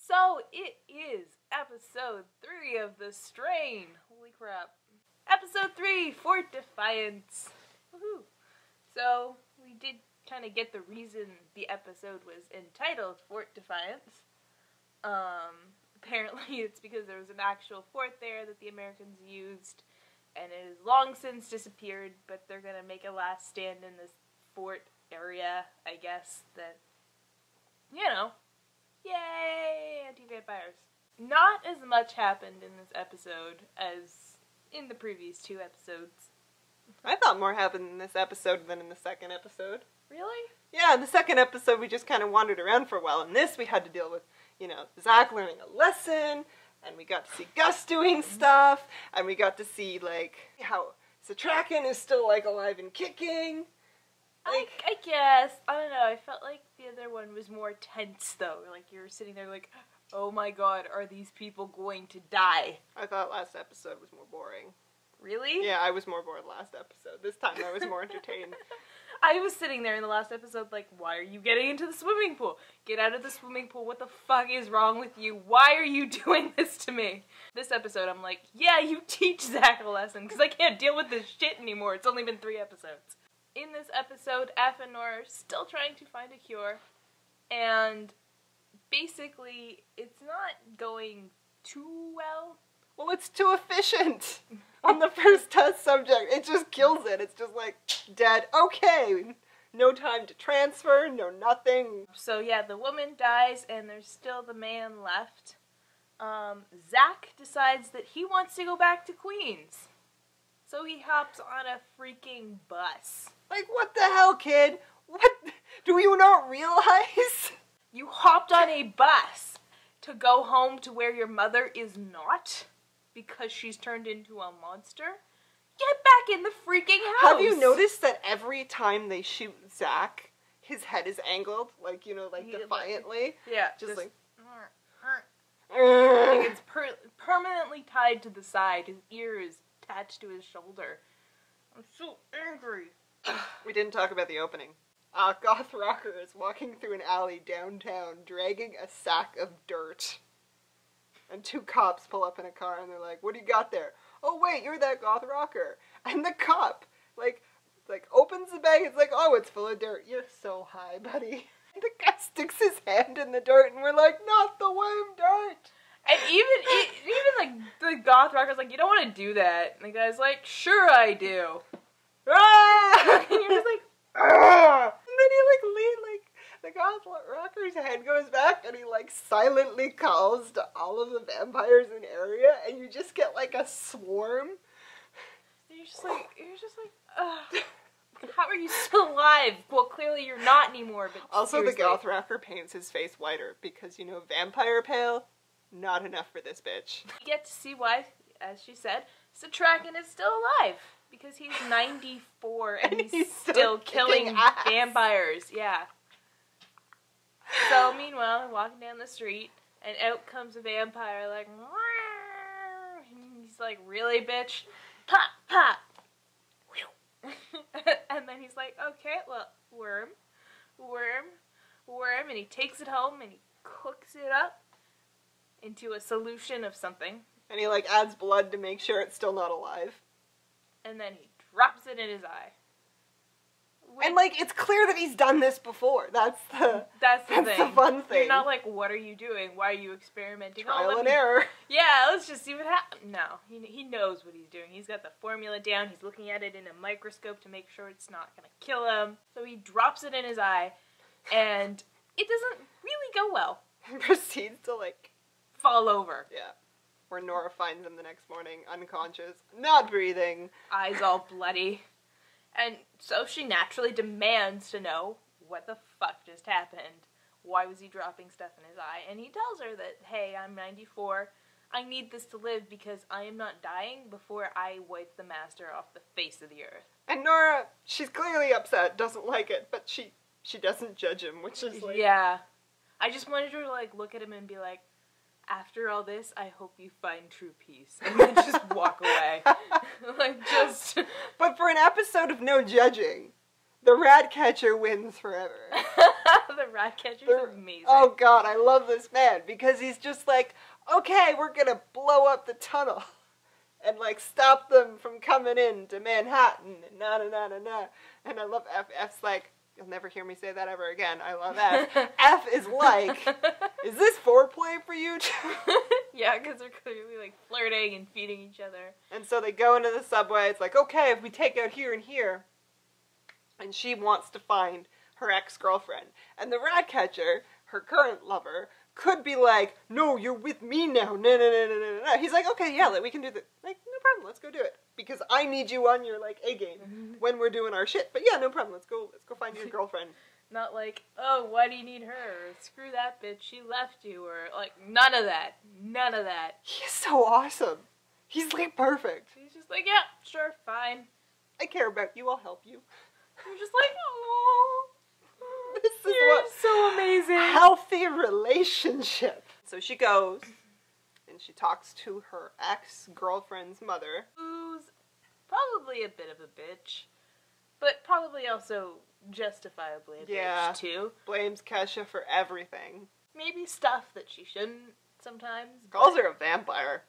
So, it is episode 3 of The Strain. Holy crap. Episode 3, Fort Defiance. Woohoo. So, we did kind of get the reason the episode was entitled Fort Defiance. Apparently it's because there was an actual fort there that the Americans used, and it has long since disappeared, but they're gonna make a last stand in this fort area, I guess, that, you know, yay, anti-vampires. Not as much happened in this episode as in the previous 2 episodes. I thought more happened in this episode than in the second episode. Really? Yeah, in the second episode we just kind of wandered around for a while. In this we had to deal with, Zack learning a lesson, and we got to see Gus doing stuff, and we got to see, how Satrakan is still, alive and kicking. I guess. I don't know. I felt like the other one was more tense, though. You were sitting there oh my god, are these people going to die? I thought last episode was more boring. Really? Yeah, I was more bored last episode. This time I was more entertained. I was sitting there in the last episode why are you getting into the swimming pool? Get out of the swimming pool. What the fuck is wrong with you? Why are you doing this to me? This episode, I'm like, yeah, you teach Zack a lesson, because I can't deal with this shit anymore. It's only been 3 episodes. In this episode, Eph and Nora are still trying to find a cure, and basically, it's not going too well. Well, it's too efficient. On the first test subject, it just kills it. It's just dead. Okay. No time to transfer, no nothing. So yeah, the woman dies and there's still the man left. Zack decides that he wants to go back to Queens. So he hops on a freaking bus. What the hell, kid? What? Do you not realize? You hopped on a bus to go home to where your mother is not? Because she's turned into a monster? Get back in the freaking house! Have you noticed that every time they shoot Zack, his head is angled? Defiantly? Yeah. Just it's permanently tied to the side. His ear is attached to his shoulder. I'm so angry. We didn't talk about the opening. Goth Rocker is walking through an alley downtown, dragging a sack of dirt. And 2 cops pull up in a car and they're like, what do you got there? Oh wait, you're that Goth Rocker. And the cop, opens the bag, it's oh, it's full of dirt. You're so high, buddy. And the guy sticks his hand in the dirt and we're like, not the worm dirt. And even the Goth Rocker's you don't want to do that. And the guy's like, sure I do. Ah! And you're just ah! And then he the Goth Rocker's head goes back and he silently calls to all of the vampires in the area and you just get a swarm. You're just ugh. How are you still alive? Well, clearly you're not anymore, but also seriously. The Goth Rocker paints his face whiter because, vampire pale, not enough for this bitch. You get to see why, as she said, Satrakan is still alive. Because he's 94 and he's still killing vampires. Yeah. So, meanwhile, walking down the street, and out comes a vampire, and he's really, bitch? Pop, pop! And then he's okay, well, worm, and he takes it home, and he cooks it up into a solution of something. And he, adds blood to make sure it's still not alive. And then he drops it in his eye. And, it's clear that he's done this before. That's the thing. The fun thing. You're not what are you doing? Why are you experimenting? Trial and error. Yeah, let's just see what happens. No, he knows what he's doing. He's got the formula down. He's looking at it in a microscope to make sure it's not going to kill him. So he drops it in his eye, and it doesn't really go well. He proceeds to, fall over. Yeah. Where Nora finds him the next morning, unconscious, not breathing. Eyes all bloody. And so she naturally demands to know what the fuck just happened. Why was he dropping stuff in his eye? And he tells her that, hey, I'm 94. I need this to live because I am not dying before I wipe the master off the face of the earth. And Nora, she's clearly upset, doesn't like it, but she doesn't judge him, which is Yeah. I just wanted her to look at him and be like, after all this, I hope you find true peace. And then just walk away. But for an episode of no judging, the rat catcher wins forever. the Ratcatcher's amazing. Oh god, I love this man because he's just like, okay, we're gonna blow up the tunnel and like stop them from coming in to Manhattan and na. And I love F. F's like, you'll never hear me say that ever again. I love F. F is like, is this foreplay for you too? Yeah, because they're clearly like flirting and feeding each other. And so they go into the subway. It's like, okay, if we take out here and here, and she wants to find her ex-girlfriend. And the Ratcatcher, her current lover, could be like, no, you're with me now. No. He's like, okay, yeah, we can do that. Like, no problem, let's go do it. Because I need you on your, like, A game when we're doing our shit. But yeah, no problem, let's go find your girlfriend. Not like, oh, why do you need her? Or, screw that bitch, she left you. Or, like, none of that. None of that. He's so awesome. He's, like, perfect. He's just like, yeah, sure, fine. I care about you, I'll help you. You're just like, oh, this is you're so amazing. Healthy relationship. So she goes and she talks to her ex-girlfriend's mother, who's probably a bit of a bitch, but probably also justifiably a bitch too. Blames Kesha for everything. Maybe stuff that she shouldn't sometimes. Calls her a vampire.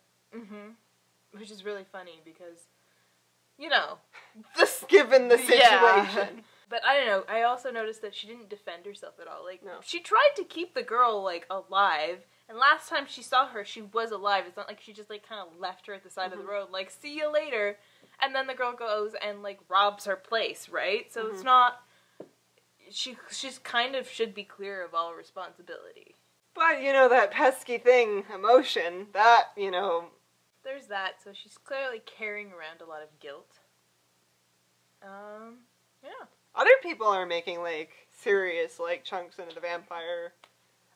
Which is really funny because, you know, just given the situation. Yeah. But I don't know, I also noticed that she didn't defend herself at all. Like, no. She tried to keep the girl, like, alive, and last time she saw her, she was alive. It's not like she just, like, kind of left her at the side of the road, like, see you later, and then the girl goes and, like, robs her place, right? So it's not, she's kind of should be clear of all responsibility. But, you know, that pesky thing, emotion, that, you know. There's that, so she's clearly carrying around a lot of guilt. Yeah. Other people are making, like, serious, like, chunks into the vampire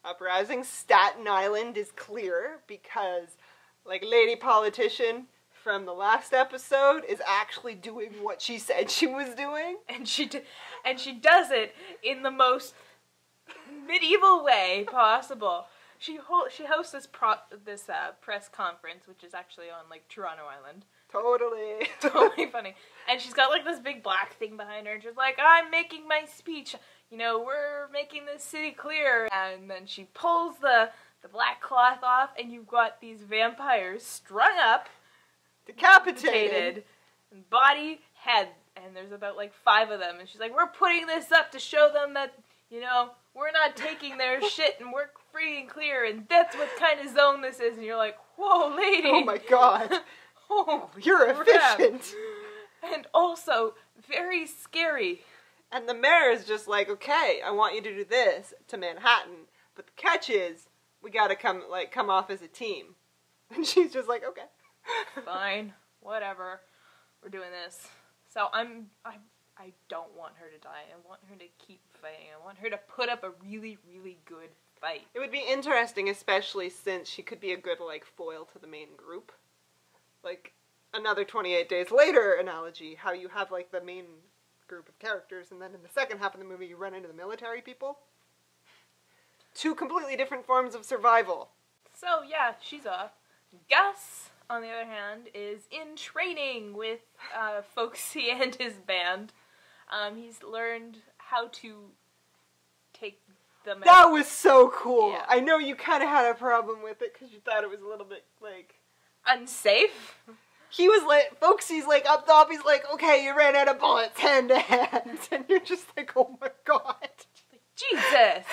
uprising. Staten Island is clear because, like, lady politician from the last episode is actually doing what she said she was doing. And she does it in the most medieval way possible. She hosts this press conference, which is actually on, like, Toronto Island. Totally funny. And she's got, like, this big black thing behind her, and she's like, I'm making my speech. You know, we're making this city clear. And then she pulls the black cloth off, and you've got these vampires strung up, decapitated, body, head. And there's about, like, 5 of them. And she's like, we're putting this up to show them that, you know, we're not taking their shit, and we're free and clear, and that's what kind of zone this is. And you're like, whoa, lady. Oh my god. Oh, you're efficient. And also, very scary. And the mayor is just like, okay, I want you to do this to Manhattan, but the catch is, we gotta come off as a team. And she's just like, okay. Fine, whatever, we're doing this. So I don't want her to die. I want her to keep fighting. I want her to put up a really, really good fight. It would be interesting, especially since she could be a good, like, foil to the main group. Like, another 28 Days Later analogy, how you have, like, the main group of characters, and then in the second half of the movie you run into the military people. 2 completely different forms of survival. So, yeah, she's off. Gus, on the other hand, is in training with Folksy and his band. He's learned how to take them out. That was so cool! Yeah. I know you kind of had a problem with it, because you thought it was a little bit, like... unsafe? He was like, Folksy's like up top, he's like, okay, you ran out of bullets, hand to hand. And you're just like, oh my god. Jesus!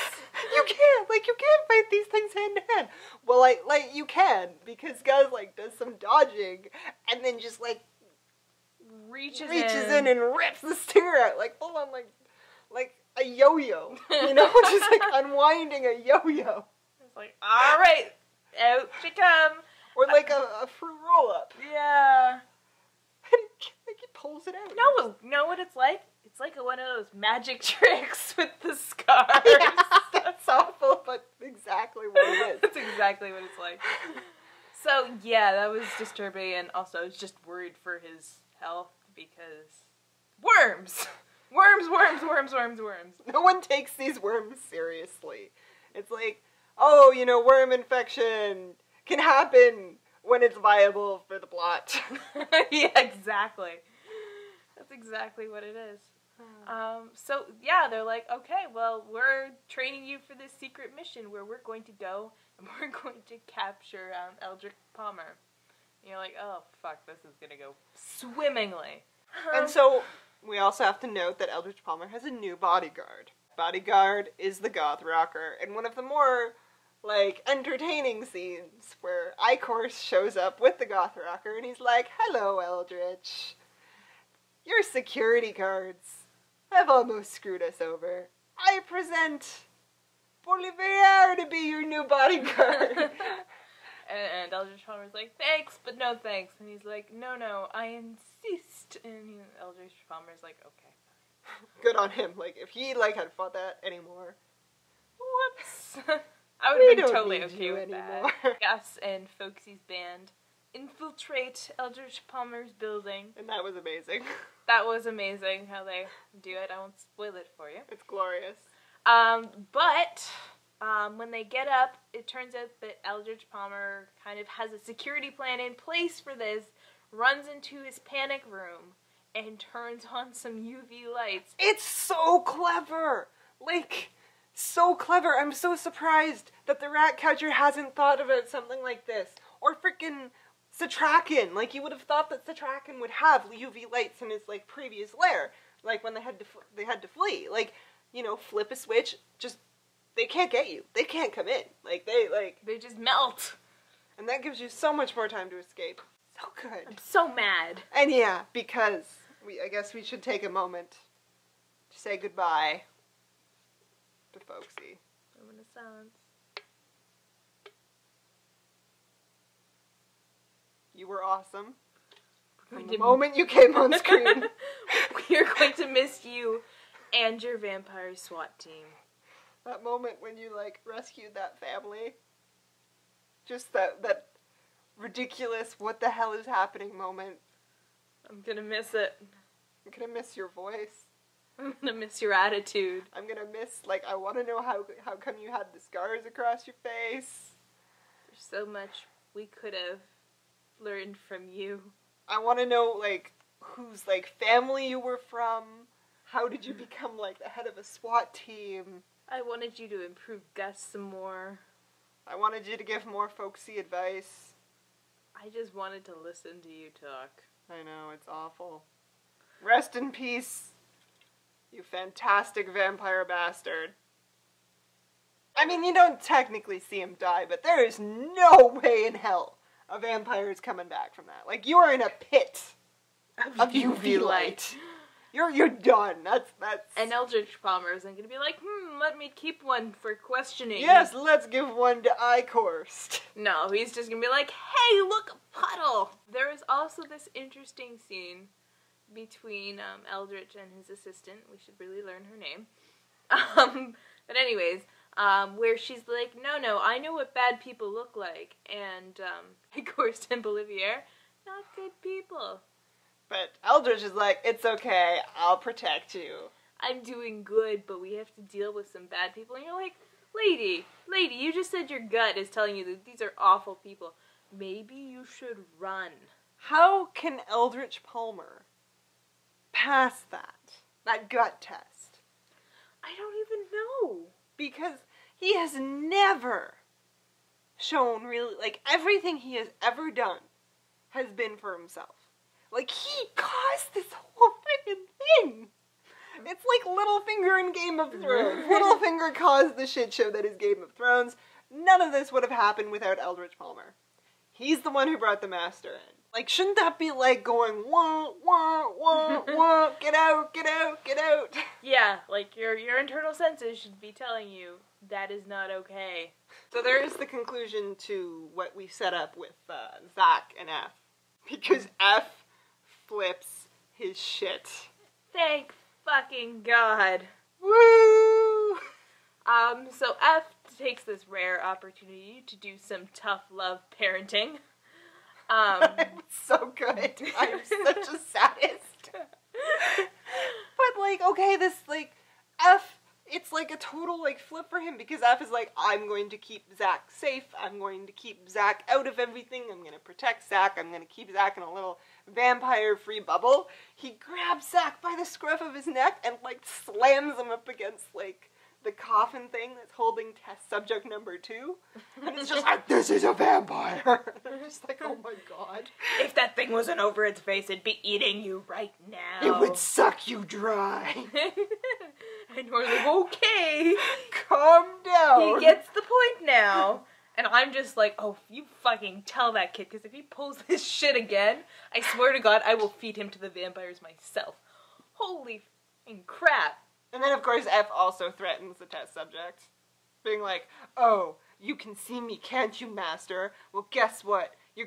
You can't fight these things hand to hand. Well, like, you can, because Gus, like, does some dodging, and then just, like, reaches in and rips the stinger out, like, full on, like a yo-yo. You know, just, like, unwinding a yo-yo. It's like, alright, out you come. Or like a fruit roll-up. Yeah. And he pulls it out. No, you know what it's like? It's like one of those magic tricks with the scars. Yeah, that's awful, but exactly what it is. That's exactly what it's like. So, yeah, that was disturbing, and also I was just worried for his health, because... worms! Worms. No one takes these worms seriously. It's like, oh, you know, worm infection can happen when it's viable for the plot. Yeah, exactly. That's exactly what it is. So, yeah, they're like, okay, well, we're training you for this secret mission where we're going to go and we're going to capture Eldritch Palmer. And you're like, oh, fuck, this is gonna go swimmingly. And so, we also have to note that Eldritch Palmer has a new bodyguard. Bodyguard is the Goth Rocker, and one of the more, like, entertaining scenes where Icorse shows up with the Goth Rocker and he's like, hello, Eldritch. Your security guards have almost screwed us over. I present Bolivar to be your new bodyguard. and Eldritch Palmer's like, thanks, but no thanks. And he's like, no, I insist. And Eldritch Palmer's like, okay. Good on him. Like, if he, like, had fought that anymore. Whoops. I would have been totally okay with that. Gus and Folksy's band infiltrate Eldritch Palmer's building. And that was amazing. That was amazing how they do it. I won't spoil it for you. It's glorious. But when they get up, it turns out that Eldritch Palmer kind of has a security plan in place for this, runs into his panic room, and turns on some UV lights. It's so clever! Like, so clever. I'm so surprised that the Ratcatcher hasn't thought about something like this. Or frickin' Satrakan. Like, you would have thought that Satrakan would have UV lights in his, like, previous lair. Like, when they had to flee. Like, you know, flip a switch, just, they can't get you. They can't come in. Like, they just melt. And that gives you so much more time to escape. So good. I'm so mad. And yeah, because I guess we should take a moment to say goodbye to Folksy. Moment of silence. You were awesome. From the moment you came on screen. We are going to miss you and your vampire SWAT team. That moment when you, like, rescued that family. Just that ridiculous, what the hell is happening moment. I'm gonna miss it. I'm gonna miss your voice. I'm gonna miss your attitude. I'm gonna miss, like, I want to know how come you had the scars across your face. There's so much we could have learned from you. I want to know, like, whose, like, family you were from. How did you become, like, the head of a SWAT team? I wanted you to improve Gus some more. I wanted you to give more folksy advice. I just wanted to listen to you talk. I know, it's awful. Rest in peace, you fantastic vampire bastard. I mean, you don't technically see him die, but there is no way in hell a vampire is coming back from that. Like, you are in a pit of UV light. You're done. That's. And Eldritch Palmer isn't gonna be like, let me keep one for questioning. Yes, let's give one to Icorse. No, he's just gonna be like, hey, look, a puddle. There is also this interesting scene between Eldritch and his assistant. We should really learn her name. But anyways, where she's like, no, I know what bad people look like, and Icorse and Bolivier, not good people. But Eldritch is like, it's okay, I'll protect you. I'm doing good, but we have to deal with some bad people. And you're like, lady, you just said your gut is telling you that these are awful people. Maybe you should run. How can Eldritch Palmer pass that gut test? I don't even know. Because he has never shown really, like, everything he has ever done has been for himself. Like, he caused this whole freaking thing. It's like Littlefinger in Game of Thrones. Littlefinger caused the shit show that is Game of Thrones. None of this would have happened without Eldritch Palmer. He's the one who brought the Master in. Like, shouldn't that be like going, wah, wah, wah, wah, get out, get out, get out? Yeah, like your internal senses should be telling you that is not okay. So there is the conclusion to what we set up with Zack and Eph. Because Eph flips his shit. Thank fucking God. Woo! So Eph takes this rare opportunity to do some tough love parenting. It's so good. I'm such a sadist. But, like, okay, this, like, Eph it's like a total like flip for him because F is like, I'm going to keep Zack safe. I'm going to keep Zack out of everything. I'm going to protect Zack. I'm going to keep Zack in a little vampire-free bubble. He grabs Zack by the scruff of his neck and like slams him up against like the coffin thing that's holding test subject number 2. And it's just like, this is a vampire. And I'm just like, oh my god. If that thing wasn't over its face, it'd be eating you right now. It would suck you dry. And we're like, okay. Calm down. He gets the point now. And I'm just like, oh, you fucking tell that kid, because if he pulls this shit again, I swear to God, I will feed him to the vampires myself. Holy fucking crap. And then, of course, F also threatens the test subject. Being like, oh, you can see me, can't you, master? Well, guess what? You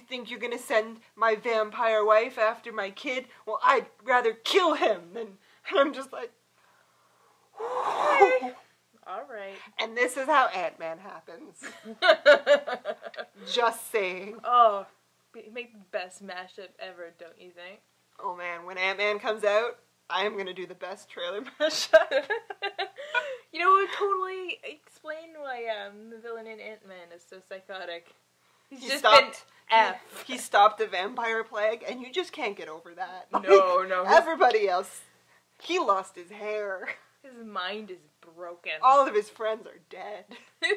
think you're gonna send my vampire wife after my kid? Well, I'd rather kill him. And I'm just like... Okay. Alright. And this is how Ant-Man happens. Just saying. Oh, make the best mashup ever, don't you think? Oh man, when Ant-Man comes out, I am gonna do the best trailer mashup. You know, it would totally explain why the villain in Ant-Man is so psychotic. He's just been F. He stopped the vampire plague, and you just can't get over that. No. Everybody else, he lost his hair. His mind is broken. All of his friends are dead.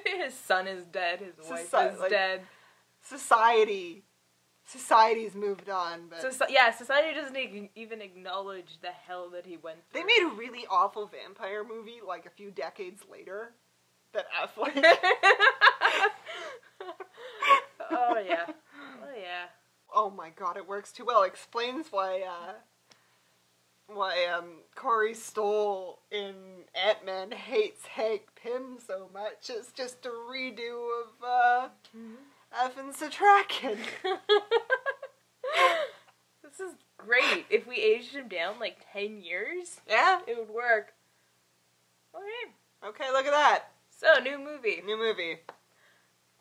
His son is dead. His wife is dead. Society's moved on, but... Society doesn't even acknowledge the hell that he went through. They made a really awful vampire movie, like, a few decades later, that Affleck... Oh, yeah. Oh my god, it works too well. It explains why Corey Stoll in Ant-Man hates Hank Pym so much. It's just a redo of, F and Satrakin. This is great. If we aged him down like 10 years, yeah, it would work. Okay, look at that. So, new movie.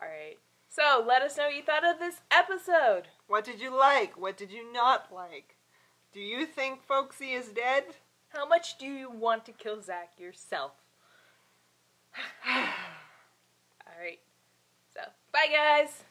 Alright. So, let us know what you thought of this episode. What did you like? What did you not like? Do you think Folksy is dead? How much do you want to kill Zack yourself? Alright. So, bye guys!